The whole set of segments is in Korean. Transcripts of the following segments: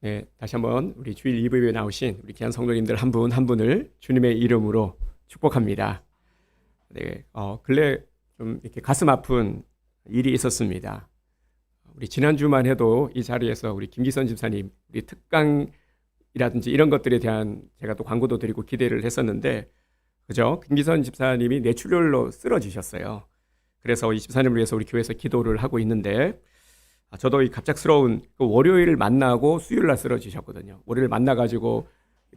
네, 다시 한번 우리 주일 예배에 나오신 우리 귀한 성도님들 한 분 한 분을 주님의 이름으로 축복합니다. 네, 근래 좀 이렇게 가슴 아픈 일이 있었습니다. 우리 지난주만 해도 이 자리에서 우리 김기선 집사님, 우리 특강이라든지 이런 것들에 대한 제가 또 광고도 드리고 기대를 했었는데, 그죠? 김기선 집사님이 뇌출혈로 쓰러지셨어요. 그래서 이 집사님을 위해서 우리 교회에서 기도를 하고 있는데, 저도 이 갑작스러운 월요일을 만나고 수요일 날 쓰러지셨거든요. 월요일 만나가지고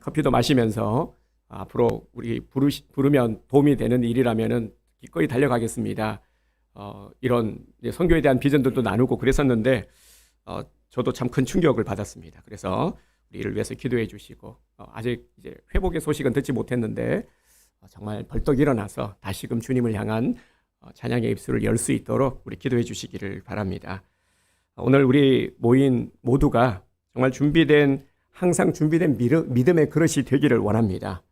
커피도 마시면서 앞으로 우리 부르면 도움이 되는 일이라면은 기꺼이 달려가겠습니다. 이런 선교에 대한 비전들도 나누고 그랬었는데, 저도 참 큰 충격을 받았습니다. 그래서 우리를 위해서 기도해 주시고, 아직 이제 회복의 소식은 듣지 못했는데, 정말 벌떡 일어나서 다시금 주님을 향한 찬양의 입술을 열 수 있도록 우리 기도해 주시기를 바랍니다. 오늘 우리 모인 모두가 정말 항상 준비된 믿음의 그릇이 되기를 원합니다.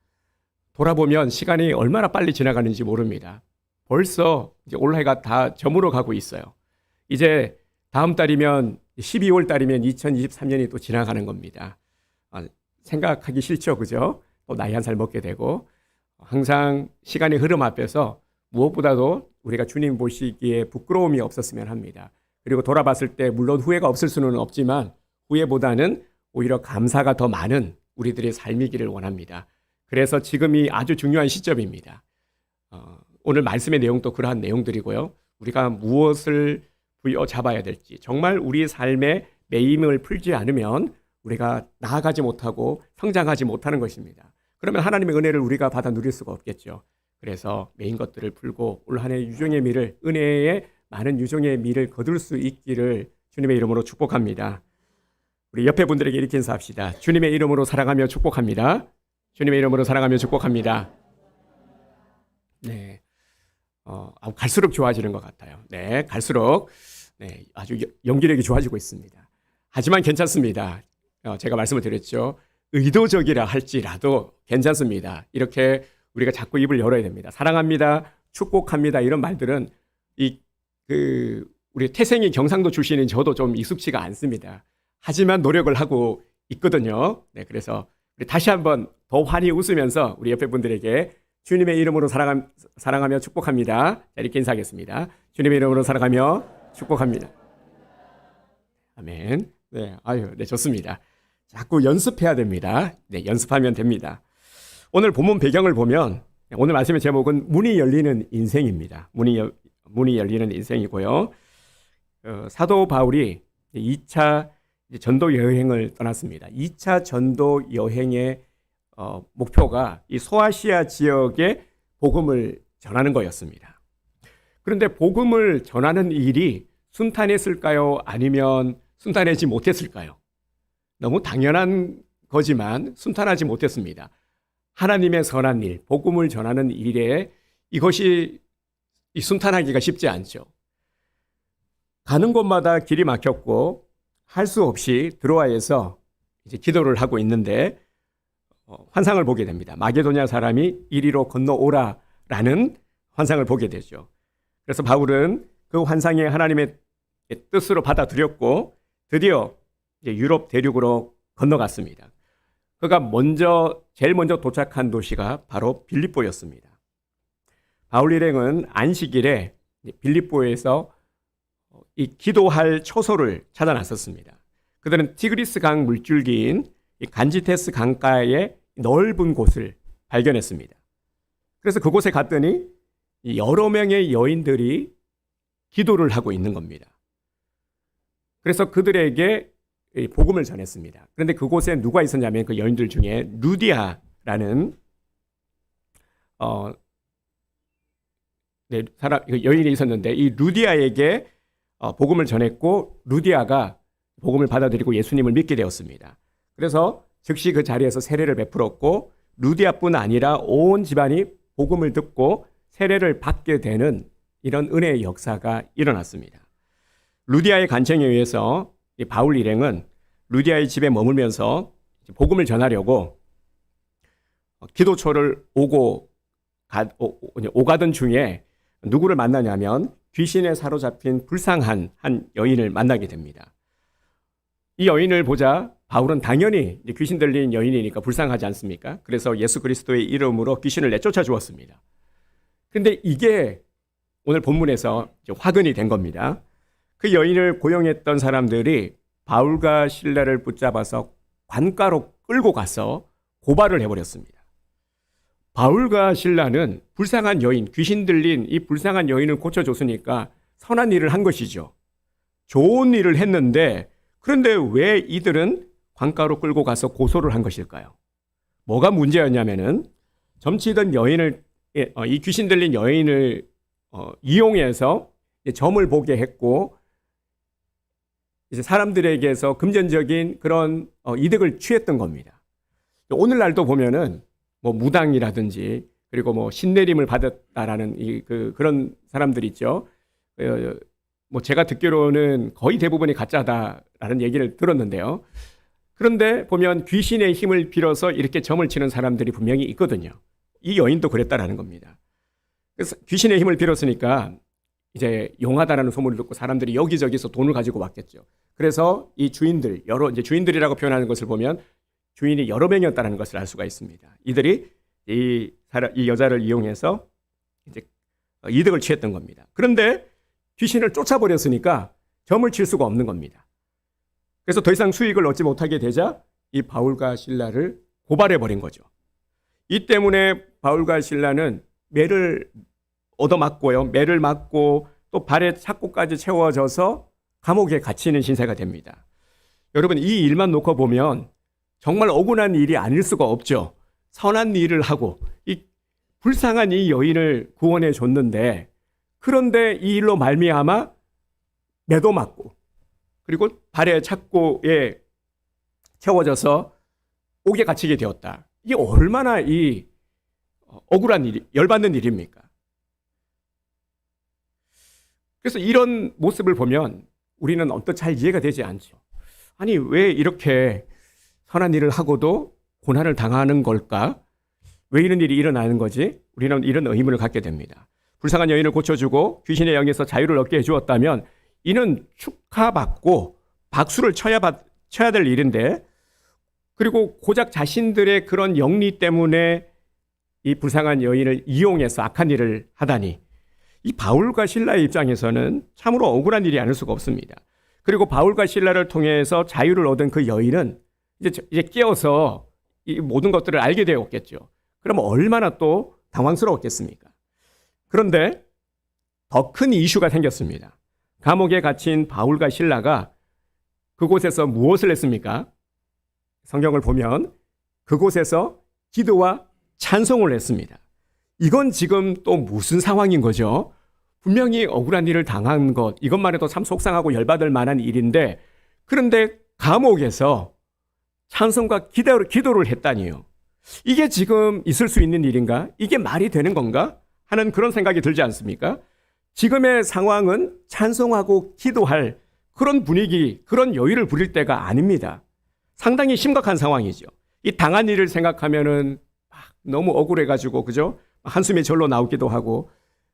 돌아보면 시간이 얼마나 빨리 지나가는지 모릅니다. 벌써 이제 올해가 다 저물어 가고 있어요. 이제 다음 달이면 12월 달이면 2023년이 또 지나가는 겁니다. 생각하기 싫죠, 그죠? 또 나이 한 살 먹게 되고, 항상 시간의 흐름 앞에서 무엇보다도 우리가 주님 보시기에 부끄러움이 없었으면 합니다. 그리고 돌아봤을 때 물론 후회가 없을 수는 없지만 후회보다는 오히려 감사가 더 많은 우리들의 삶이기를 원합니다. 그래서 지금이 아주 중요한 시점입니다. 오늘 말씀의 내용도 그러한 내용들이고요. 우리가 무엇을 부여잡아야 될지, 정말 우리 삶의 매임을 풀지 않으면 우리가 나아가지 못하고 성장하지 못하는 것입니다. 그러면 하나님의 은혜를 우리가 받아 누릴 수가 없겠죠. 그래서 매인 것들을 풀고 올 한 해 유종의 미를, 은혜의 많은 유종의 미를 거둘 수 있기를 주님의 이름으로 축복합니다. 우리 옆에 분들에게 이렇게 인사합시다. 주님의 이름으로 사랑하며 축복합니다. 주님의 이름으로 사랑하며 축복합니다. 네, 갈수록 좋아지는 것 같아요. 네, 갈수록 아주 연기력이 좋아지고 있습니다. 하지만 괜찮습니다. 제가 말씀을 드렸죠. 의도적이라 할지라도 괜찮습니다. 이렇게 우리가 자꾸 입을 열어야 됩니다. 사랑합니다, 축복합니다, 이런 말들은 우리 태생이 경상도 출신인 저도 좀 익숙치가 않습니다. 하지만 노력을 하고 있거든요. 네, 그래서 우리 다시 한번 더 환히 웃으면서 우리 옆에 분들에게 주님의 이름으로 사랑하며 축복합니다. 자, 이렇게 인사하겠습니다. 주님의 이름으로 사랑하며 축복합니다. 아멘. 네, 네, 좋습니다. 자꾸 연습해야 됩니다. 네, 연습하면 됩니다. 오늘 본문 배경을 보면 오늘 말씀의 제목은 문이 열리는 인생입니다. 문이 열리는 인생이고요. 사도 바울이 2차 전도 여행을 떠났습니다. 2차 전도 여행의 목표가 이 소아시아 지역에 복음을 전하는 거였습니다. 그런데 복음을 전하는 일이 순탄했을까요? 아니면 순탄하지 못했을까요? 너무 당연한 거지만 순탄하지 못했습니다. 하나님의 선한 일, 복음을 전하는 일에 이것이 순탄하기가 쉽지 않죠. 가는 곳마다 길이 막혔고 할 수 없이 드로아에서 이제 기도를 하고 있는데 환상을 보게 됩니다. 마게도냐 사람이 이리로 건너오라라는 환상을 보게 되죠. 그래서 바울은 그 환상에 하나님의 뜻으로 받아들였고 드디어 이제 유럽 대륙으로 건너갔습니다. 그가 제일 먼저 도착한 도시가 바로 빌립보였습니다. 바울 일행은 안식일에 빌립보에서 이 기도할 처소를 찾아놨었습니다. 그들은 티그리스 강 물줄기인 이 간지테스 강가의 넓은 곳을 발견했습니다. 그래서 그곳에 갔더니 여러 명의 여인들이 기도를 하고 있는 겁니다. 그래서 그들에게 복음을 전했습니다. 그런데 그곳에 누가 있었냐면 그 여인들 중에 루디아라는 여인이 있었는데 이 루디아에게 복음을 전했고 루디아가 복음을 받아들이고 예수님을 믿게 되었습니다. 그래서 즉시 그 자리에서 세례를 베풀었고 루디아뿐 아니라 온 집안이 복음을 듣고 세례를 받게 되는 이런 은혜의 역사가 일어났습니다. 루디아의 간청에 의해서 바울 일행은 루디아의 집에 머물면서 복음을 전하려고 기도초를 오가던 중에 누구를 만나냐면 귀신에 사로잡힌 불쌍한 한 여인을 만나게 됩니다. 이 여인을 보자 바울은 당연히 이제 귀신 들린 여인이니까 불쌍하지 않습니까? 그래서 예수 그리스도의 이름으로 귀신을 내쫓아 주었습니다. 그런데 이게 오늘 본문에서 이제 화근이 된 겁니다. 그 여인을 고용했던 사람들이 바울과 실라를 붙잡아서 관가로 끌고 가서 고발을 해버렸습니다. 바울과 실라는 불쌍한 여인, 귀신 들린 이 불쌍한 여인을 고쳐줬으니까 선한 일을 한 것이죠. 좋은 일을 했는데 그런데 왜 이들은 관가로 끌고 가서 고소를 한 것일까요? 뭐가 문제였냐면은 점치던 여인을 이 귀신 들린 여인을 이용해서 점을 보게 했고 이제 사람들에게서 금전적인 그런 이득을 취했던 겁니다. 오늘날도 보면은 뭐 무당이라든지 그리고 뭐 신내림을 받았다라는 그런 사람들 있죠. 뭐 제가 듣기로는 거의 대부분이 가짜다라는 얘기를 들었는데요. 그런데 보면 귀신의 힘을 빌어서 이렇게 점을 치는 사람들이 분명히 있거든요. 이 여인도 그랬다라는 겁니다. 그래서 귀신의 힘을 빌었으니까 이제 용하다라는 소문을 듣고 사람들이 여기저기서 돈을 가지고 왔겠죠. 그래서 이 주인들, 이제 주인들이라고 표현하는 것을 보면 주인이 여러 명이었다는 것을 알 수가 있습니다. 이들이 이 여자를 이용해서 이제 이득을 취했던 겁니다. 그런데 귀신을 쫓아버렸으니까 점을 칠 수가 없는 겁니다. 그래서 더 이상 수익을 얻지 못하게 되자 이 바울과 실라를 고발해버린 거죠. 이 때문에 바울과 실라는 매를 얻어맞고요. 매를 맞고 또 발에 착고까지 채워져서 감옥에 갇히는 신세가 됩니다. 여러분 이 일만 놓고 보면 정말 억울한 일이 아닐 수가 없죠. 선한 일을 하고 이 불쌍한 이 여인을 구원해 줬는데 그런데 이 일로 말미암아 매도 맞고 그리고 발에 착고에 채워져서 옥에 갇히게 되었다. 이게 얼마나 이 억울한 일이, 열받는 일입니까? 그래서 이런 모습을 보면 우리는 언뜻 잘 이해가 되지 않죠. 아니 왜 이렇게 선한 일을 하고도 고난을 당하는 걸까? 왜 이런 일이 일어나는 거지? 우리는 이런 의문을 갖게 됩니다. 불쌍한 여인을 고쳐주고 귀신의 영에서 자유를 얻게 해주었다면 이는 축하받고 박수를 쳐야 될 일인데 그리고 고작 자신들의 그런 영리 때문에 이 불쌍한 여인을 이용해서 악한 일을 하다니 이 바울과 실라의 입장에서는 참으로 억울한 일이 아닐 수가 없습니다. 그리고 바울과 실라를 통해서 자유를 얻은 그 여인은 이제 깨어서 이 모든 것들을 알게 되었겠죠. 그러면 얼마나 또 당황스러웠겠습니까? 그런데 더 큰 이슈가 생겼습니다. 감옥에 갇힌 바울과 실라가 그곳에서 무엇을 했습니까? 성경을 보면 그곳에서 기도와 찬송을 했습니다. 이건 지금 또 무슨 상황인 거죠? 분명히 억울한 일을 당한 것, 이것만 해도 참 속상하고 열받을 만한 일인데 그런데 감옥에서 찬송과 기도를 했다니요. 이게 지금 있을 수 있는 일인가? 이게 말이 되는 건가? 하는 그런 생각이 들지 않습니까? 지금의 상황은 찬송하고 기도할 그런 분위기, 그런 여유를 부릴 때가 아닙니다. 상당히 심각한 상황이죠. 이 당한 일을 생각하면은 너무 억울해가지고, 그죠? 한숨이 절로 나오기도 하고,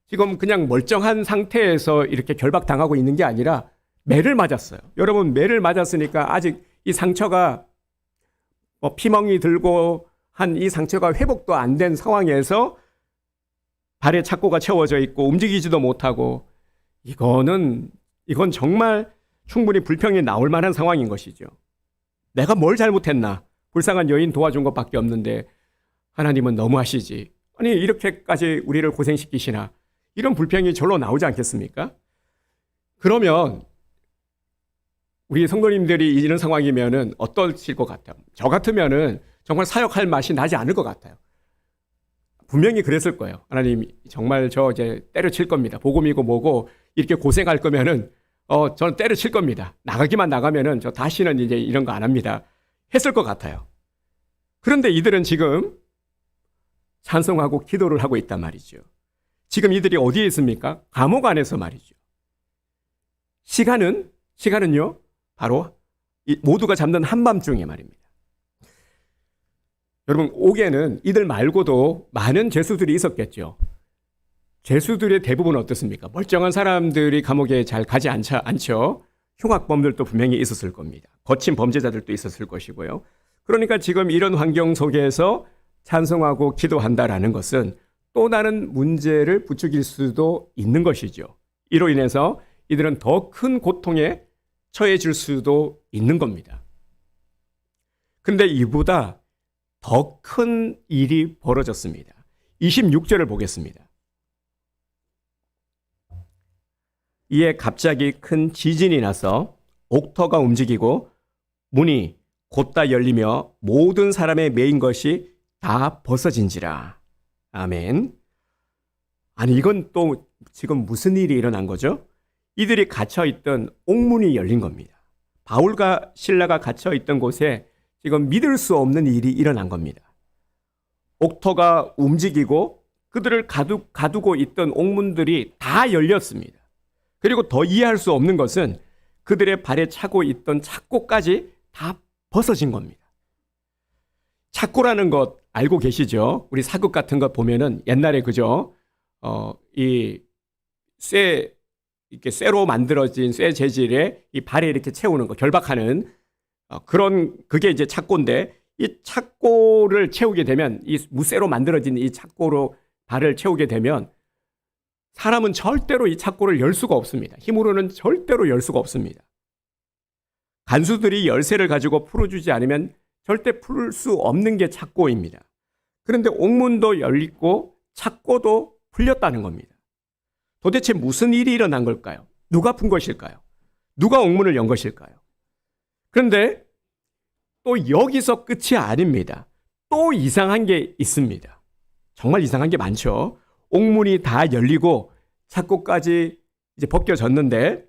지금 그냥 멀쩡한 상태에서 이렇게 결박당하고 있는 게 아니라 매를 맞았어요. 여러분, 매를 맞았으니까 아직 이 상처가 피멍이 들고 한 이 상처가 회복도 안 된 상황에서 발에 착고가 채워져 있고 움직이지도 못하고 이건 정말 충분히 불평이 나올 만한 상황인 것이죠. 내가 뭘 잘못했나? 불쌍한 여인 도와준 것밖에 없는데 하나님은 너무하시지. 아니 이렇게까지 우리를 고생시키시나? 이런 불평이 절로 나오지 않겠습니까? 그러면 우리 성도님들이 이런 상황이면은 어떠실 것 같아요? 저 같으면은 정말 사역할 맛이 나지 않을 것 같아요. 분명히 그랬을 거예요. 하나님 정말 저 이제 때려칠 겁니다. 복음이고 뭐고 이렇게 고생할 거면은 저는 때려칠 겁니다. 나가면은 저 다시는 이제 이런 거 안 합니다. 했을 것 같아요. 그런데 이들은 지금 찬송하고 기도를 하고 있단 말이죠. 지금 이들이 어디에 있습니까? 감옥 안에서 말이죠. 시간은요, 바로 모두가 잠든 한밤중에 말입니다. 여러분, 옥에는 이들 말고도 많은 죄수들이 있었겠죠. 죄수들의 대부분은 어떻습니까? 멀쩡한 사람들이 감옥에 잘 가지 않죠. 흉악범들도 분명히 있었을 겁니다. 거친 범죄자들도 있었을 것이고요. 그러니까 지금 이런 환경 속에서 찬송하고 기도한다라는 것은 또 다른 문제를 부추길 수도 있는 것이죠. 이로 인해서 이들은 더 큰 고통에 처해질 수도 있는 겁니다. 그런데 이보다 더 큰 일이 벌어졌습니다. 26절을 보겠습니다. 이에 갑자기 큰 지진이 나서 옥터가 움직이고 문이 곧다 열리며 모든 사람의 매인 것이 다 벗어진지라. 아멘. 아니 이건 또 지금 무슨 일이 일어난 거죠? 이들이 갇혀있던 옥문이 열린 겁니다. 바울과 실라가 갇혀있던 곳에 지금 믿을 수 없는 일이 일어난 겁니다. 옥터가 움직이고 그들을 가두고 있던 옥문들이 다 열렸습니다. 그리고 더 이해할 수 없는 것은 그들의 발에 차고 있던 착고까지 다 벗어진 겁니다. 착고라는 것 알고 계시죠? 우리 사극 같은 것 보면은 옛날에 그죠? 이 이렇게 쇠로 만들어진 쇠 재질에 이 발에 이렇게 채우는 거, 결박하는 그게 이제 착고인데 이 착고를 채우게 되면 이 무쇠로 만들어진 이 착고로 발을 채우게 되면 사람은 절대로 이 착고를 열 수가 없습니다. 힘으로는 절대로 열 수가 없습니다. 간수들이 열쇠를 가지고 풀어주지 않으면 절대 풀 수 없는 게 착고입니다. 그런데 옥문도 열리고 착고도 풀렸다는 겁니다. 도대체 무슨 일이 일어난 걸까요? 누가 푼 것일까요? 누가 옥문을 연 것일까요? 그런데 또 여기서 끝이 아닙니다. 또 이상한 게 있습니다. 정말 이상한 게 많죠. 옥문이 다 열리고 착고까지 이제 벗겨졌는데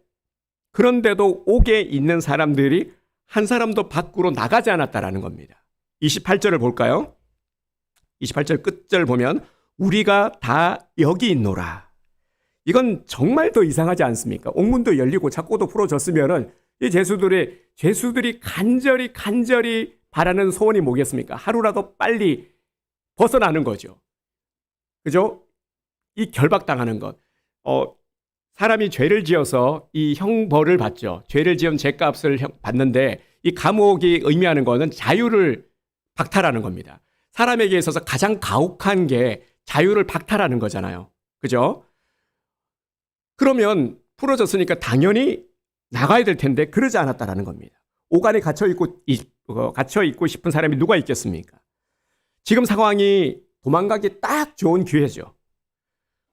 그런데도 옥에 있는 사람들이 한 사람도 밖으로 나가지 않았다라는 겁니다. 28절을 볼까요? 28절 끝절 보면 우리가 다 여기 있노라. 이건 정말 더 이상하지 않습니까? 옥문도 열리고 착고도 풀어졌으면은 이 죄수들이 간절히 바라는 소원이 뭐겠습니까? 하루라도 빨리 벗어나는 거죠. 그죠? 이 결박당하는 것. 사람이 죄를 지어서 이 형벌을 받죠. 죄를 지은 죄값을 받는데 이 감옥이 의미하는 것은 자유를 박탈하는 겁니다. 사람에게 있어서 가장 가혹한 게 자유를 박탈하는 거잖아요. 그죠? 그러면 풀어졌으니까 당연히 나가야 될 텐데 그러지 않았다라는 겁니다. 옥안에 갇혀 있고 싶은 사람이 누가 있겠습니까? 지금 상황이 도망가기 딱 좋은 기회죠.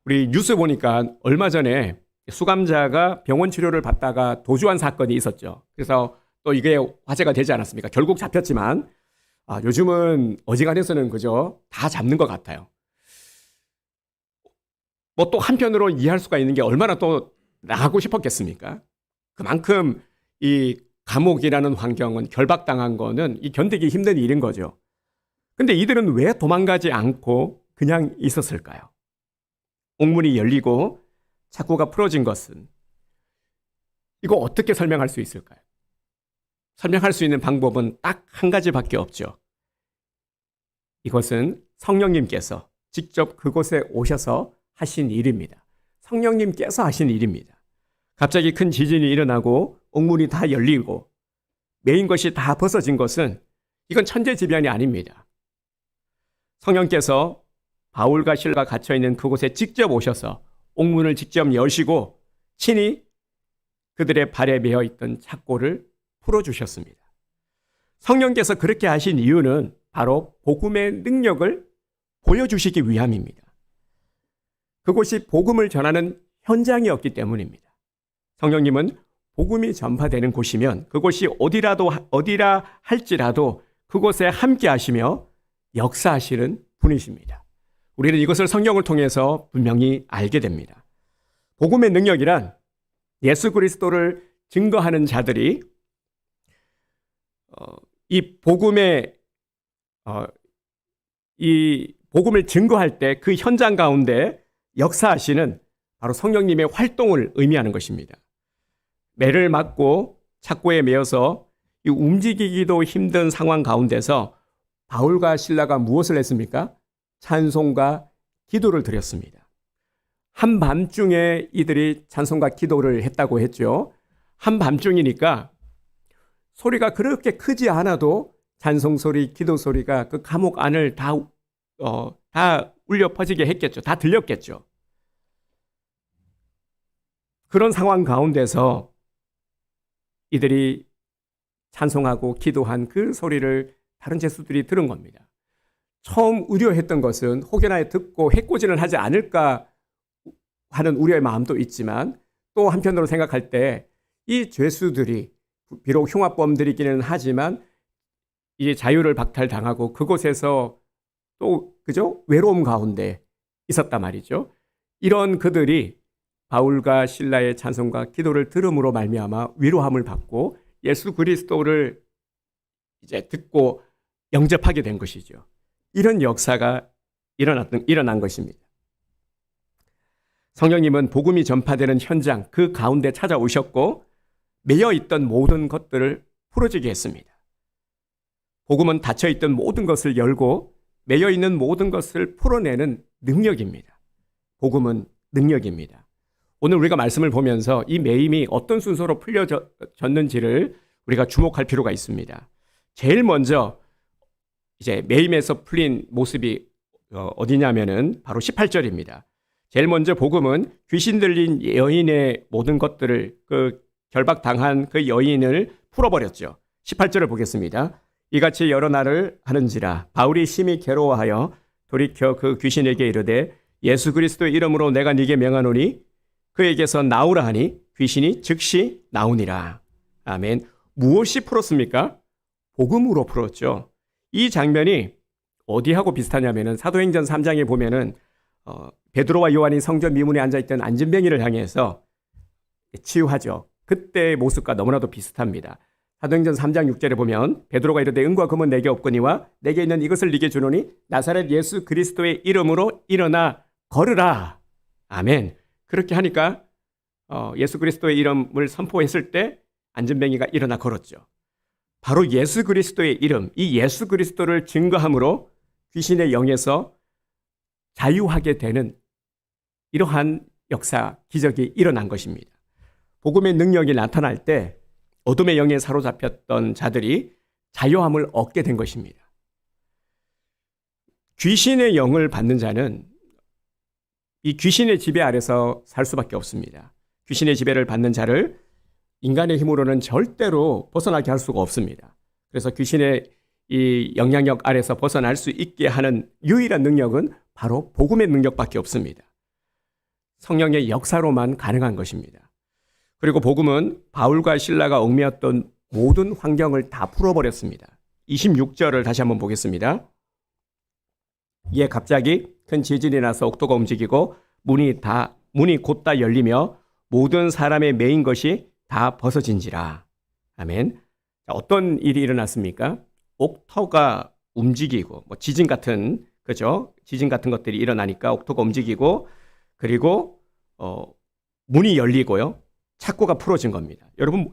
우리 뉴스 보니까 얼마 전에 수감자가 병원 치료를 받다가 도주한 사건이 있었죠. 그래서 또 이게 화제가 되지 않았습니까? 결국 잡혔지만 요즘은 어지간해서는 그죠? 다 잡는 것 같아요. 뭐 또 한편으로 이해할 수가 있는 게 얼마나 또 나가고 싶었겠습니까? 그만큼 이 감옥이라는 환경은 결박당한 거는 이 견디기 힘든 일인 거죠. 근데 이들은 왜 도망가지 않고 그냥 있었을까요? 옥문이 열리고 착고가 풀어진 것은 이거 어떻게 설명할 수 있을까요? 설명할 수 있는 방법은 딱 한 가지밖에 없죠. 이것은 성령님께서 직접 그곳에 오셔서 하신 일입니다. 성령님께서 하신 일입니다. 갑자기 큰 지진이 일어나고 옥문이 다 열리고 메인 것이 다 벗어진 것은 이건 천재지변이 아닙니다. 성령께서 바울과 실라가 갇혀있는 그곳에 직접 오셔서 옥문을 직접 여시고 친히 그들의 발에 매어 있던 착고를 풀어주셨습니다. 성령께서 그렇게 하신 이유는 바로 복음의 능력을 보여주시기 위함입니다. 그곳이 복음을 전하는 현장이었기 때문입니다. 성령님은 복음이 전파되는 곳이면 그곳이 어디라 할지라도 그곳에 함께 하시며 역사하시는 분이십니다. 우리는 이것을 성경을 통해서 분명히 알게 됩니다. 복음의 능력이란 예수 그리스도를 증거하는 자들이 이 복음을 증거할 때 그 현장 가운데 역사하시는 바로 성령님의 활동을 의미하는 것입니다. 매를 맞고 착고에 매여서 이 움직이기도 힘든 상황 가운데서 바울과 실라가 무엇을 했습니까? 찬송과 기도를 드렸습니다. 한밤중에 이들이 찬송과 기도를 했다고 했죠. 한밤중이니까 소리가 그렇게 크지 않아도 찬송 소리, 기도 소리가 그 감옥 안을 다 울려 퍼지게 했겠죠. 다 들렸겠죠. 그런 상황 가운데서 이들이 찬송하고 기도한 그 소리를 다른 죄수들이 들은 겁니다. 처음 우려했던 것은 혹여나 듣고 해코지는 하지 않을까 하는 우려의 마음도 있지만 또 한편으로 생각할 때 이 죄수들이 비록 흉악범들이기는 하지만 이 자유를 박탈당하고 그곳에서 또 그죠? 외로움 가운데 있었단 말이죠. 이런 그들이 바울과 실라의 찬송과 기도를 들음으로 말미암아 위로함을 받고 예수 그리스도를 이제 듣고 영접하게 된 것이죠. 이런 역사가 일어난 것입니다. 성령님은 복음이 전파되는 현장 그 가운데 찾아오셨고 매여 있던 모든 것들을 풀어지게 했습니다. 복음은 닫혀 있던 모든 것을 열고 매여 있는 모든 것을 풀어내는 능력입니다. 복음은 능력입니다. 오늘 우리가 말씀을 보면서 이 매임이 어떤 순서로 풀려졌는지를 우리가 주목할 필요가 있습니다. 제일 먼저 이제 매임에서 풀린 모습이 어디냐면은 바로 18절입니다. 제일 먼저 복음은 귀신 들린 여인의 모든 것들을 그 결박당한 그 여인을 풀어버렸죠. 18절을 보겠습니다. 이같이 여러 날을 하는지라 바울이 심히 괴로워하여 돌이켜 그 귀신에게 이르되 예수 그리스도의 이름으로 내가 네게 명하노니 그에게서 나오라 하니 귀신이 즉시 나오니라. 아멘. 무엇이 풀었습니까? 복음으로 풀었죠. 이 장면이 어디하고 비슷하냐면은 사도행전 3장에 보면은 베드로와 요한이 성전 미문에 앉아있던 안진뱅이를 향해서 치유하죠. 그때의 모습과 너무나도 비슷합니다. 사도행전 3장 6절에 보면 베드로가 이르되 은과 금은 내게 없거니와 내게 있는 이것을 네게 주노니 나사렛 예수 그리스도의 이름으로 일어나 걸으라. 아멘. 그렇게 하니까 예수 그리스도의 이름을 선포했을 때 안진뱅이가 일어나 걸었죠. 바로 예수 그리스도의 이름, 이 예수 그리스도를 증거함으로 귀신의 영에서 자유하게 되는 이러한 역사, 기적이 일어난 것입니다. 복음의 능력이 나타날 때 어둠의 영에 사로잡혔던 자들이 자유함을 얻게 된 것입니다. 귀신의 영을 받는 자는 이 귀신의 지배 아래서 살 수밖에 없습니다. 귀신의 지배를 받는 자를 인간의 힘으로는 절대로 벗어나게 할 수가 없습니다. 그래서 귀신의 이 영향력 아래서 벗어날 수 있게 하는 유일한 능력은 바로 복음의 능력밖에 없습니다. 성령의 역사로만 가능한 것입니다. 그리고 복음은 바울과 실라가 얽매였던 모든 환경을 다 풀어버렸습니다. 26절을 다시 한번 보겠습니다. 이에 갑자기 큰 지진이 나서 옥토가 움직이고 문이 곧 다 열리며 모든 사람의 매인 것이 다 벗어진지라. 아멘. 어떤 일이 일어났습니까? 옥토가 움직이고 지진 같은 그죠? 지진 같은 것들이 일어나니까 옥토가 움직이고 그리고 문이 열리고요. 착고가 풀어진 겁니다. 여러분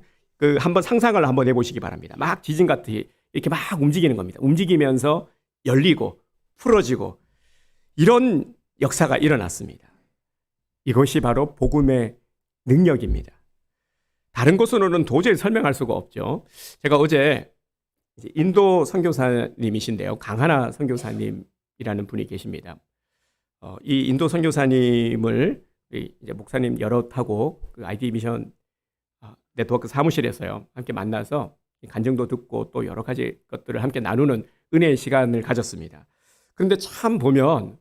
한번 상상을 한번 해보시기 바랍니다. 막 지진 같이 이렇게 막 움직이는 겁니다. 움직이면서 열리고 풀어지고 이런 역사가 일어났습니다. 이것이 바로 복음의 능력입니다. 다른 것으로는 도저히 설명할 수가 없죠. 제가 어제 인도 선교사님이신데요. 강하나 선교사님이라는 분이 계십니다. 이 인도 선교사님을 이제 목사님 여럿하고 그 ID 미션 네트워크 사무실에서요 함께 만나서 간증도 듣고 또 여러 가지 것들을 함께 나누는 은혜의 시간을 가졌습니다. 그런데 참 보면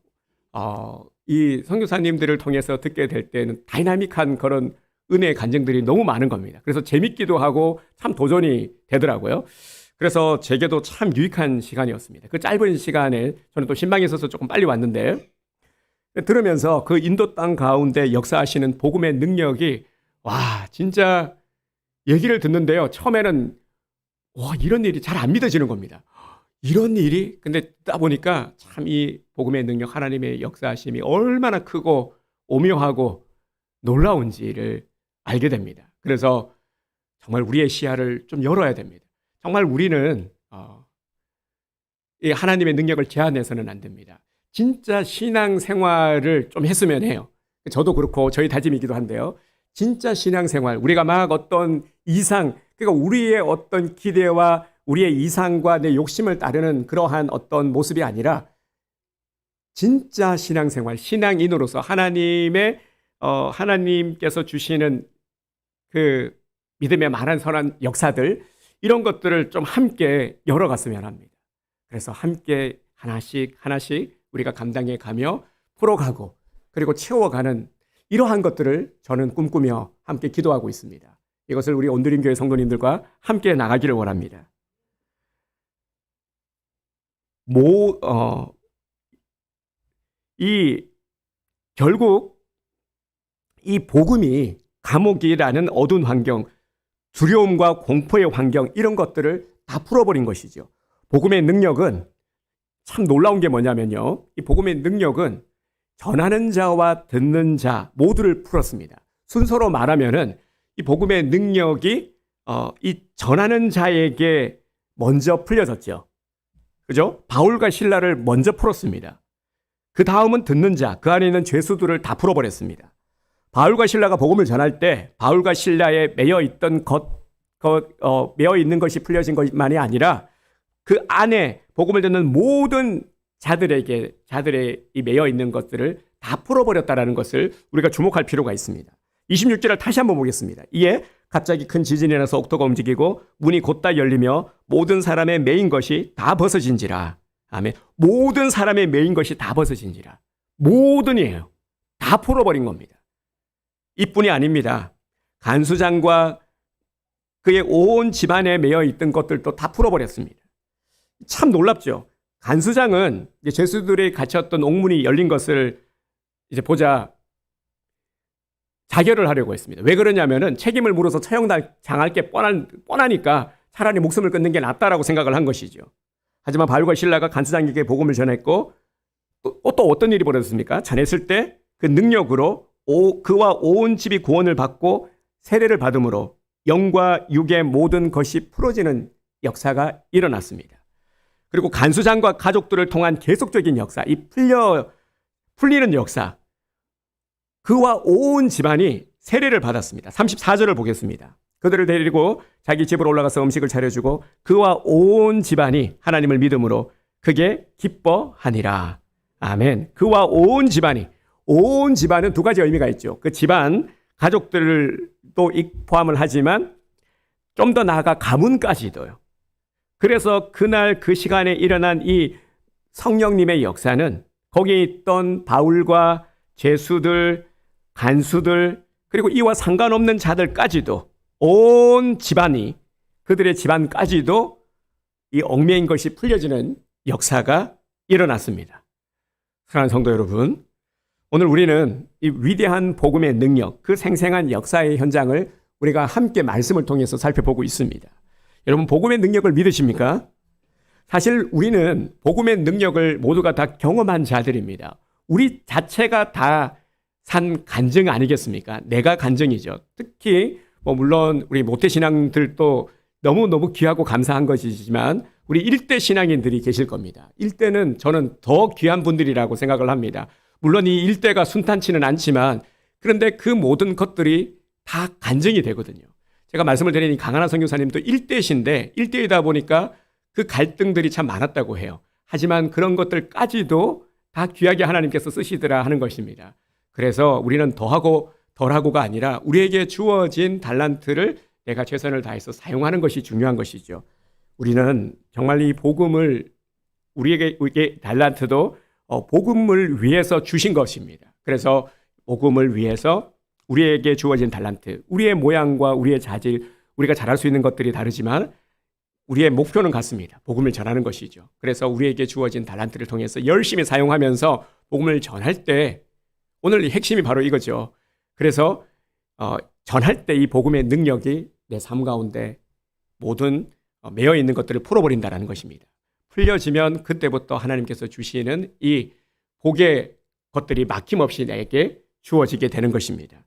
이 선교사님들을 통해서 듣게 될 때는 다이나믹한 그런 은혜의 간증들이 너무 많은 겁니다. 그래서 재밌기도 하고 참 도전이 되더라고요. 그래서 제게도 참 유익한 시간이었습니다. 그 짧은 시간에 저는 또 신방에 있어서 조금 빨리 왔는데 들으면서 그 인도 땅 가운데 역사하시는 복음의 능력이 와 진짜 얘기를 듣는데요. 처음에는 와 이런 일이 잘 안 믿어지는 겁니다. 이런 일이 근데 듣다 보니까 참 이 복음의 능력 하나님의 역사하심이 얼마나 크고 오묘하고 놀라운지를 알게 됩니다. 그래서 정말 우리의 시야를 좀 열어야 됩니다. 정말 우리는 이 하나님의 능력을 제한해서는 안 됩니다. 진짜 신앙 생활을 좀 했으면 해요. 저도 그렇고 저희 다짐이기도 한데요. 진짜 신앙생활, 우리가 막 어떤 이상, 그러니까 우리의 어떤 기대와 우리의 이상과 내 욕심을 따르는 그러한 어떤 모습이 아니라 진짜 신앙생활, 신앙인으로서 하나님께서 주시는 그 믿음의 많은 선한 역사들, 이런 것들을 좀 함께 열어갔으면 합니다. 그래서 함께 하나씩 우리가 감당해 가며 풀어가고 그리고 채워가는 이러한 것들을 저는 꿈꾸며 함께 기도하고 있습니다. 이것을 우리 온드림교회 성도님들과 함께 나가기를 원합니다. 결국 이 복음이 감옥이라는 어두운 환경, 두려움과 공포의 환경, 이런 것들을 다 풀어버린 것이죠. 복음의 능력은 참 놀라운 게 뭐냐면요, 이 복음의 능력은 전하는 자와 듣는 자 모두를 풀었습니다. 순서로 말하면은 이 복음의 능력이 이 전하는 자에게 먼저 풀려졌죠. 그죠? 바울과 실라를 먼저 풀었습니다. 그 다음은 듣는 자, 그 안에 있는 죄수들을 다 풀어버렸습니다. 바울과 실라가 복음을 전할 때 바울과 실라에 매여 있던 매여 있는 것이 풀려진 것만이 아니라 그 안에 복음을 듣는 모든 자들의 이 매여 있는 것들을 다 풀어버렸다라는 것을 우리가 주목할 필요가 있습니다. 26절을 다시 한번 보겠습니다. 이에 갑자기 큰 지진이 나서 옥토가 움직이고 문이 곧다 열리며 모든 사람의 매인 것이 다 벗어진지라. 아멘. 모든 사람의 매인 것이 다 벗어진지라. 모든이에요. 다 풀어버린 겁니다. 이뿐이 아닙니다. 간수장과 그의 온 집안에 매여 있던 것들도 다 풀어버렸습니다. 참 놀랍죠. 간수장은 죄수들이 갇혔던 옥문이 열린 것을 이제 보자 자결을 하려고 했습니다. 왜 그러냐면은 책임을 물어서 처형당할 게 뻔하니까 차라리 목숨을 끊는 게 낫다라고 생각을 한 것이죠. 하지만 바울과 실라가 간수장에게 복음을 전했고 또 어떤 일이 벌어졌습니까? 전했을 때 그 능력으로 그와 온 집이 구원을 받고 세례를 받음으로 영과 육의 모든 것이 풀어지는 역사가 일어났습니다. 그리고 간수장과 가족들을 통한 계속적인 역사, 이 풀리는 역사, 그와 온 집안이 세례를 받았습니다. 34절을 보겠습니다. 그들을 데리고 자기 집으로 올라가서 음식을 차려주고 그와 온 집안이 하나님을 믿음으로 그게 기뻐하니라. 아멘. 그와 온 집안은 두 가지 의미가 있죠. 그 집안, 가족들도 포함을 하지만 좀 더 나아가 가문까지도요. 그래서 그날 그 시간에 일어난 이 성령님의 역사는 거기에 있던 바울과 죄수들, 간수들, 그리고 이와 상관없는 자들까지도 온 집안이, 그들의 집안까지도 이 얽매인 것이 풀려지는 역사가 일어났습니다. 사랑하는 성도 여러분, 오늘 우리는 이 위대한 복음의 능력, 그 생생한 역사의 현장을 우리가 함께 말씀을 통해서 살펴보고 있습니다. 여러분, 복음의 능력을 믿으십니까? 사실 우리는 복음의 능력을 모두가 다 경험한 자들입니다. 우리 자체가 다 산 간증 아니겠습니까? 내가 간증이죠. 특히 물론 우리 모태신앙들도 너무너무 귀하고 감사한 것이지만 우리 일대 신앙인들이 계실 겁니다. 일대는 저는 더 귀한 분들이라고 생각을 합니다. 물론 이 일대가 순탄치는 않지만 그런데 그 모든 것들이 다 간증이 되거든요. 제가 말씀을 드린 이 강하나 선교사님도 일대신데 일대이다 보니까 그 갈등들이 참 많았다고 해요. 하지만 그런 것들까지도 다 귀하게 하나님께서 쓰시더라 하는 것입니다. 그래서 우리는 더하고 덜하고가 아니라 우리에게 주어진 달란트를 내가 최선을 다해서 사용하는 것이 중요한 것이죠. 우리는 정말 이 복음을 우리에게 달란트도 복음을 위해서 주신 것입니다. 그래서 복음을 위해서 우리에게 주어진 달란트, 우리의 모양과 우리의 자질, 우리가 잘할 수 있는 것들이 다르지만 우리의 목표는 같습니다. 복음을 전하는 것이죠. 그래서 우리에게 주어진 달란트를 통해서 열심히 사용하면서 복음을 전할 때 오늘 이 핵심이 바로 이거죠. 그래서 전할 때 이 복음의 능력이 내 삶 가운데 모든 매여 있는 것들을 풀어버린다는 것입니다. 풀려지면 그때부터 하나님께서 주시는 이 복의 것들이 막힘없이 내게 주어지게 되는 것입니다.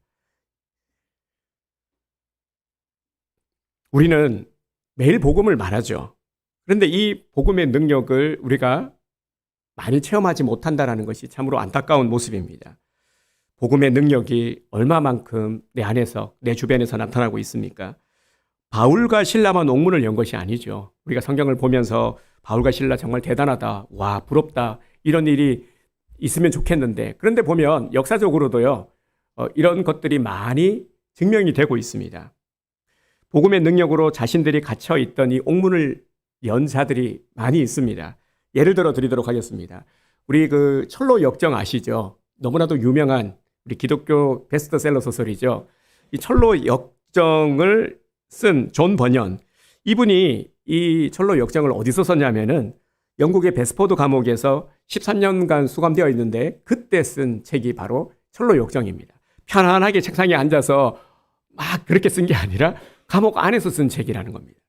우리는 매일 복음을 말하죠. 그런데 이 복음의 능력을 우리가 많이 체험하지 못한다는 것이 참으로 안타까운 모습입니다. 복음의 능력이 얼마만큼 내 안에서, 내 주변에서 나타나고 있습니까? 바울과 실라만 옥문을 연 것이 아니죠. 우리가 성경을 보면서 바울과 실라 정말 대단하다, 와, 부럽다, 이런 일이 있으면 좋겠는데, 그런데 보면 역사적으로도요, 이런 것들이 많이 증명이 되고 있습니다. 복음의 능력으로 자신들이 갇혀 있던 이 옥문을 연 자들이 많이 있습니다. 예를 들어 드리도록 하겠습니다. 우리 그 철로 역정 아시죠? 너무나도 유명한 우리 기독교 베스트셀러 소설이죠. 이 철로 역정을 쓴 존 버년, 이분이 이 철로 역정을 어디서 썼냐면은 영국의 베스포드 감옥에서 13년간 수감되어 있는데 그때 쓴 책이 바로 철로 역정입니다. 편안하게 책상에 앉아서 막 그렇게 쓴 게 아니라 감옥 안에서 쓴 책이라는 겁니다.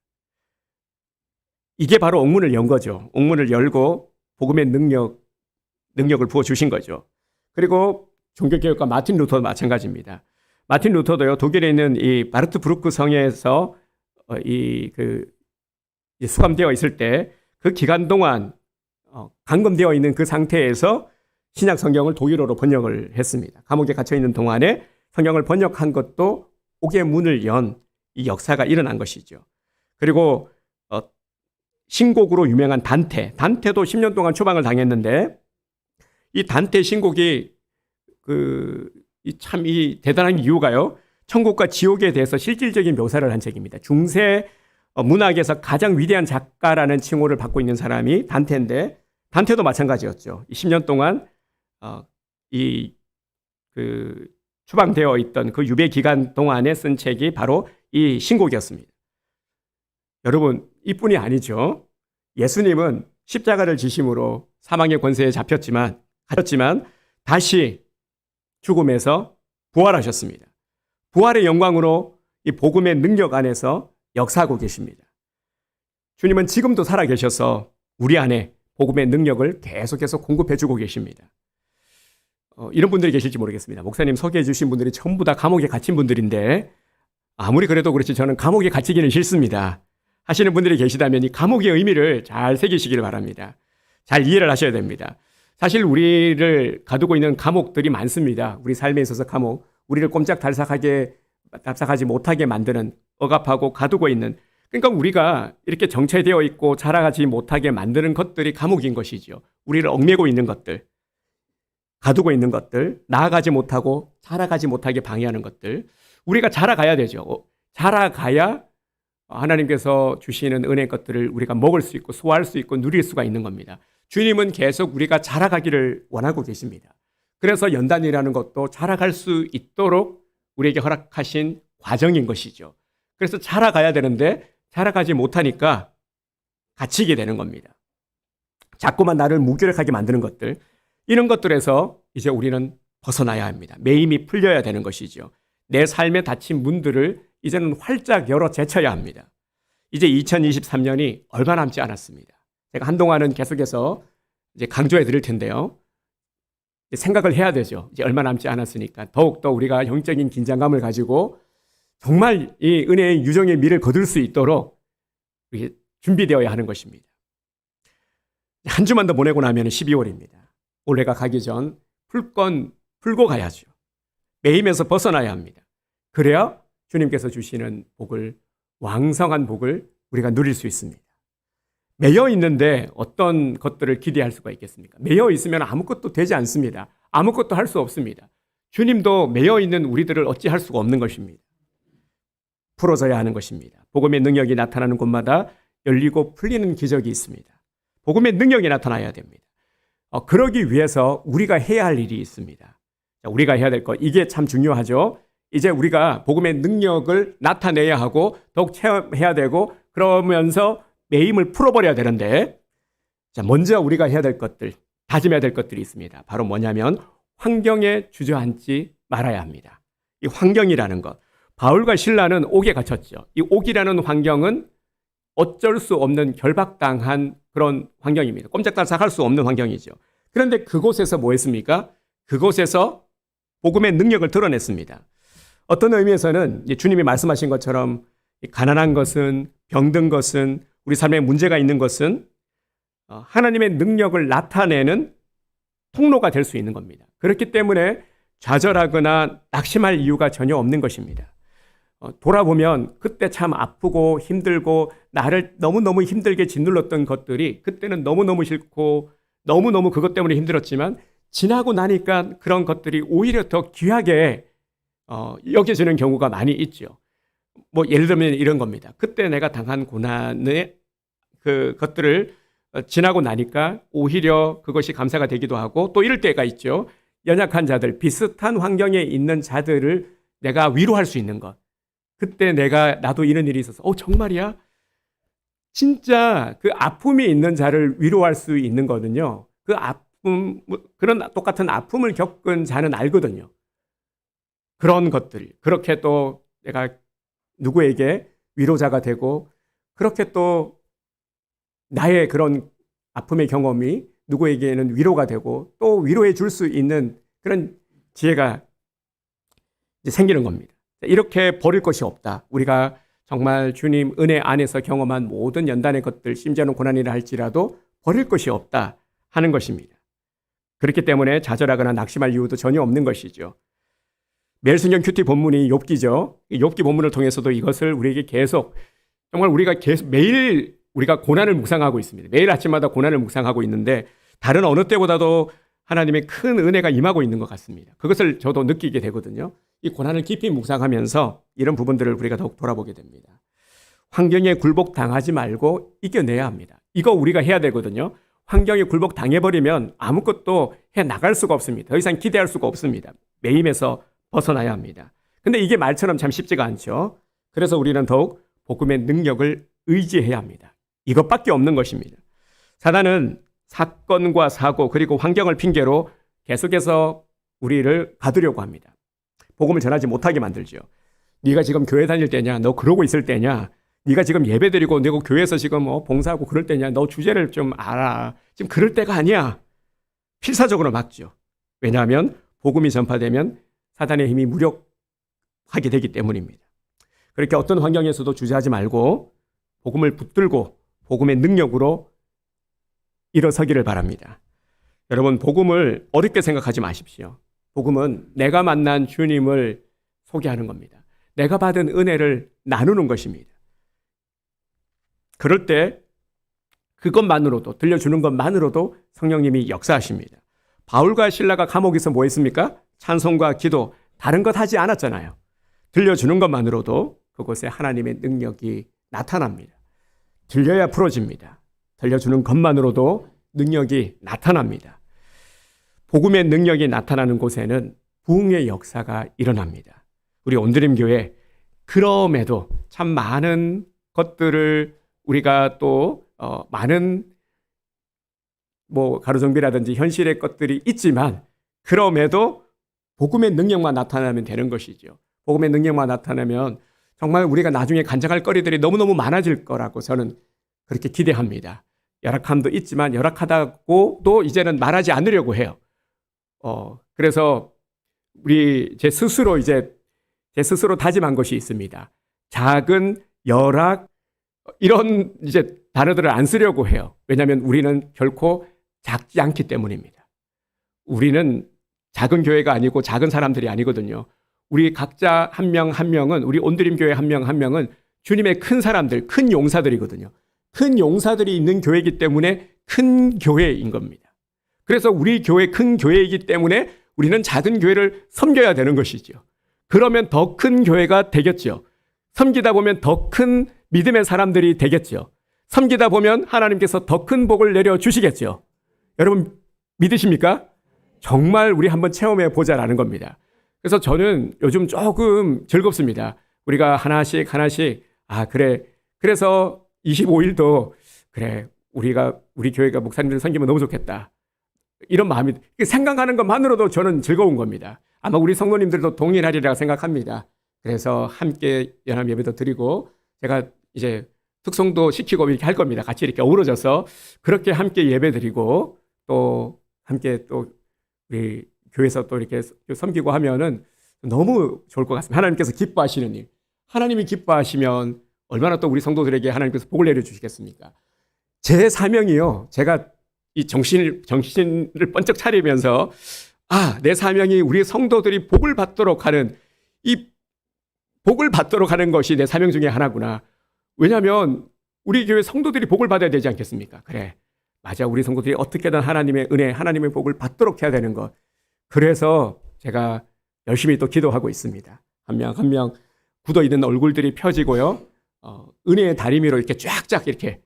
이게 바로 옥문을 연 거죠. 옥문을 열고 복음의 능력을 부어주신 거죠. 그리고 종교개혁가 마틴 루터도 마찬가지입니다. 마틴 루터도요, 독일에 있는 이 바르트브루크 성에서 수감되어 있을 때 그 기간 동안 감금되어 있는 그 상태에서 신약 성경을 독일어로 번역을 했습니다. 감옥에 갇혀 있는 동안에 성경을 번역한 것도 옥의 문을 연 이 역사가 일어난 것이죠. 그리고 신곡으로 유명한 단테도 10년 동안 추방을 당했는데 이 단테 신곡이 이 대단한 이유가요, 천국과 지옥에 대해서 실질적인 묘사를 한 책입니다. 중세 문학에서 가장 위대한 작가라는 칭호를 받고 있는 사람이 단테인데, 단테도 마찬가지였죠. 10년 동안 추방되어 있던 그 유배 기간 동안에 쓴 책이 바로 이 신곡이었습니다. 여러분, 이뿐이 아니죠. 예수님은 십자가를 지심으로 사망의 권세에 잡혔지만 다시 죽음에서 부활하셨습니다. 부활의 영광으로 이 복음의 능력 안에서 역사하고 계십니다. 주님은 지금도 살아계셔서 우리 안에 복음의 능력을 계속해서 공급해주고 계십니다. 이런 분들이 계실지 모르겠습니다. 목사님 소개해 주신 분들이 전부 다 감옥에 갇힌 분들인데 아무리 그래도 그렇지 저는 감옥에 갇히기는 싫습니다 하시는 분들이 계시다면 이 감옥의 의미를 잘 새기시길 바랍니다. 잘 이해를 하셔야 됩니다. 사실 우리를 가두고 있는 감옥들이 많습니다. 우리 삶에 있어서 감옥, 우리를 답답하지 못하게 만드는, 억압하고 가두고 있는, 그러니까 우리가 이렇게 정체되어 있고 자라가지 못하게 만드는 것들이 감옥인 것이죠. 우리를 얽매고 있는 것들, 가두고 있는 것들, 나아가지 못하고 자라가지 못하게 방해하는 것들, 우리가 자라가야 되죠. 자라가야 하나님께서 주시는 은혜의 것들을 우리가 먹을 수 있고 소화할 수 있고 누릴 수가 있는 겁니다. 주님은 계속 우리가 자라가기를 원하고 계십니다. 그래서 연단이라는 것도 자라갈 수 있도록 우리에게 허락하신 과정인 것이죠. 그래서 자라가야 되는데 자라가지 못하니까 갇히게 되는 겁니다. 자꾸만 나를 무기력하게 만드는 것들, 이런 것들에서 이제 우리는 벗어나야 합니다. 매임이 풀려야 되는 것이죠. 내 삶에 닫힌 문들을 이제는 활짝 열어 제쳐야 합니다. 이제 2023년이 얼마 남지 않았습니다. 제가 한동안은 계속해서 이제 강조해 드릴 텐데요. 생각을 해야 되죠. 이제 얼마 남지 않았으니까 더욱더 우리가 영적인 긴장감을 가지고 정말 이 은혜의 유정의 미를 거둘 수 있도록 준비되어야 하는 것입니다. 한 주만 더 보내고 나면 12월입니다. 올해가 가기 전 풀건 풀고 가야죠. 매임에서 벗어나야 합니다. 그래야 주님께서 주시는 복을, 왕성한 복을 우리가 누릴 수 있습니다. 매여 있는데 어떤 것들을 기대할 수가 있겠습니까? 매여 있으면 아무것도 되지 않습니다. 아무것도 할 수 없습니다. 주님도 매여 있는 우리들을 어찌할 수가 없는 것입니다. 풀어져야 하는 것입니다. 복음의 능력이 나타나는 곳마다 열리고 풀리는 기적이 있습니다. 복음의 능력이 나타나야 됩니다. 그러기 위해서 우리가 해야 할 일이 있습니다. 우리가 해야 될 것, 이게 참 중요하죠. 이제 우리가 복음의 능력을 나타내야 하고 더욱 체험해야 되고 그러면서 매임을 풀어버려야 되는데, 먼저 우리가 해야 될 것들, 다짐해야 될 것들이 있습니다. 바로 뭐냐면 환경에 주저앉지 말아야 합니다. 이 환경이라는 것, 바울과 실라는 옥에 갇혔죠. 이 옥이라는 환경은 어쩔 수 없는 결박당한 그런 환경입니다. 꼼짝달싹할 수 없는 환경이죠. 그런데 그곳에서 뭐 했습니까? 그곳에서 복음의 능력을 드러냈습니다. 어떤 의미에서는 주님이 말씀하신 것처럼 가난한 것은, 병든 것은, 우리 삶에 문제가 있는 것은 하나님의 능력을 나타내는 통로가 될 수 있는 겁니다. 그렇기 때문에 좌절하거나 낙심할 이유가 전혀 없는 것입니다. 돌아보면 그때 참 아프고 힘들고 나를 너무너무 힘들게 짓눌렀던 것들이 그때는 너무너무 싫고 너무너무 그것 때문에 힘들었지만 지나고 나니까 그런 것들이 오히려 더 귀하게 여겨지는 경우가 많이 있죠. 뭐 예를 들면 이런 겁니다. 그때 내가 당한 고난의 그 것들을 지나고 나니까 오히려 그것이 감사가 되기도 하고 또 이럴 때가 있죠. 연약한 자들, 비슷한 환경에 있는 자들을 내가 위로할 수 있는 것. 그때 나도 이런 일이 있어서 정말이야? 진짜 그 아픔이 있는 자를 위로할 수 있는 거는요. 그 아픔, 그런 똑같은 아픔을 겪은 자는 알거든요. 그런 것들. 그렇게 또 내가 누구에게 위로자가 되고 그렇게 또 나의 그런 아픔의 경험이 누구에게는 위로가 되고 또 위로해 줄 수 있는 그런 지혜가 이제 생기는 겁니다. 이렇게 버릴 것이 없다. 우리가 정말 주님 은혜 안에서 경험한 모든 연단의 것들, 심지어는 고난이라 할지라도 버릴 것이 없다 하는 것입니다. 그렇기 때문에 좌절하거나 낙심할 이유도 전혀 없는 것이죠. 매일 성경 큐티 본문이 욥기죠. 욥기 본문을 통해서도 이것을 우리에게 계속 정말 우리가 계속 매일 우리가 고난을 묵상하고 있습니다. 매일 아침마다 고난을 묵상하고 있는데 다른 어느 때보다도 하나님의 큰 은혜가 임하고 있는 것 같습니다. 그것을 저도 느끼게 되거든요. 이 고난을 깊이 묵상하면서 이런 부분들을 우리가 더욱 돌아보게 됩니다. 환경에 굴복당하지 말고 이겨내야 합니다. 이거 우리가 해야 되거든요. 환경에 굴복당해버리면 아무것도 해나갈 수가 없습니다. 더 이상 기대할 수가 없습니다. 매임에서 벗어나야 합니다. 근데 이게 말처럼 참 쉽지가 않죠. 그래서 우리는 더욱 복음의 능력을 의지해야 합니다. 이것밖에 없는 것입니다. 사단은 사건과 사고 그리고 환경을 핑계로 계속해서 우리를 가두려고 합니다. 복음을 전하지 못하게 만들죠. 네가 지금 교회 다닐 때냐? 너 그러고 있을 때냐? 네가 지금 예배드리고 내가 교회에서 지금 봉사하고 그럴 때냐? 너 주제를 좀 알아. 지금 그럴 때가 아니야. 필사적으로 막죠. 왜냐하면 복음이 전파되면 사단의 힘이 무력하게 되기 때문입니다. 그렇게 어떤 환경에서도 주저하지 말고 복음을 붙들고 복음의 능력으로 일어서기를 바랍니다. 여러분, 복음을 어렵게 생각하지 마십시오. 복음은 내가 만난 주님을 소개하는 겁니다. 내가 받은 은혜를 나누는 것입니다. 그럴 때 그것만으로도, 들려주는 것만으로도 성령님이 역사하십니다. 바울과 실라가 감옥에서 뭐 했습니까? 찬송과 기도, 다른 것 하지 않았잖아요. 들려주는 것만으로도 그곳에 하나님의 능력이 나타납니다. 들려야 풀어집니다. 들려주는 것만으로도 능력이 나타납니다. 복음의 능력이 나타나는 곳에는 부흥의 역사가 일어납니다. 우리 온드림 교회 그럼에도 참 많은 것들을 우리가 또 많은 가로정비라든지 현실의 것들이 있지만 그럼에도 복음의 능력만 나타나면 되는 것이죠. 복음의 능력만 나타나면 정말 우리가 나중에 간증할 거리들이 너무너무 많아질 거라고 저는 그렇게 기대합니다. 열악함도 있지만 열악하다고도 이제는 말하지 않으려고 해요. 그래서 제 스스로 다짐한 것이 있습니다. 작은 열악 이런 이제 단어들을 안 쓰려고 해요. 왜냐하면 우리는 결코 작지 않기 때문입니다. 우리는 작은 교회가 아니고 작은 사람들이 아니거든요. 우리 각자 한 명 한 명은 우리 온드림 교회 한 명 한 명은 주님의 큰 사람들, 큰 용사들이거든요. 큰 용사들이 있는 교회이기 때문에 큰 교회인 겁니다. 그래서 우리 교회 큰 교회이기 때문에 우리는 작은 교회를 섬겨야 되는 것이죠. 그러면 더 큰 교회가 되겠죠. 섬기다 보면 더 큰 믿음의 사람들이 되겠죠. 섬기다 보면 하나님께서 더 큰 복을 내려주시겠죠. 여러분 믿으십니까? 정말 우리 한번 체험해 보자라는 겁니다. 그래서 저는 요즘 조금 즐겁습니다. 우리가 하나씩 그래. 그래서 25일도 그래. 우리 교회가 목사님들 섬기면 너무 좋겠다. 이런 마음이 생각하는 것만으로도 저는 즐거운 겁니다. 아마 우리 성도님들도 동일하리라 생각합니다. 그래서 함께 연합 예배도 드리고 제가 이제 특송도 시키고 이렇게 할 겁니다. 같이 이렇게 어우러져서 그렇게 함께 예배 드리고 또 함께 또 우리 교회에서 또 이렇게 섬기고 하면은 너무 좋을 것 같습니다. 하나님께서 기뻐하시는 일. 하나님이 기뻐하시면 얼마나 또 우리 성도들에게 하나님께서 복을 내려주시겠습니까? 제 사명이요. 제가 이 정신을 번쩍 차리면서 내 사명이 우리 성도들이 복을 받도록 하는, 이 복을 받도록 하는 것이 내 사명 중에 하나구나. 왜냐하면 우리 교회 성도들이 복을 받아야 되지 않겠습니까? 그래, 맞아. 우리 성도들이 어떻게든 하나님의 은혜, 하나님의 복을 받도록 해야 되는 것. 그래서 제가 열심히 또 기도하고 있습니다. 한 명 한 명 굳어있는 얼굴들이 펴지고요. 은혜의 다리미로 이렇게 쫙쫙, 이렇게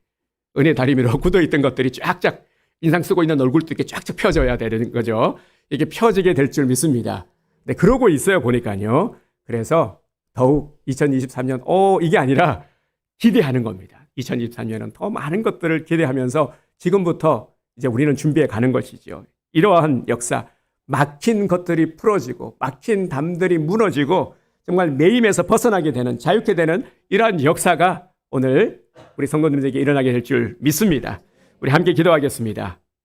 은혜의 다리미로 굳어있던 것들이 쫙쫙, 인상 쓰고 있는 얼굴도 이렇게 쫙쫙 펴져야 되는 거죠. 이게 펴지게 될 줄 믿습니다. 네, 그러고 있어요, 보니까요. 그래서 더욱 2023년, 이게 아니라 기대하는 겁니다. 2023년은 더 많은 것들을 기대하면서 지금부터 이제 우리는 준비해 가는 것이죠. 이러한 역사, 막힌 것들이 풀어지고, 막힌 담들이 무너지고, 정말 매임에서 벗어나게 되는, 자유케 되는 이러한 역사가 오늘 우리 성도님들에게 일어나게 될 줄 믿습니다. 우리 함께 기도하겠습니다.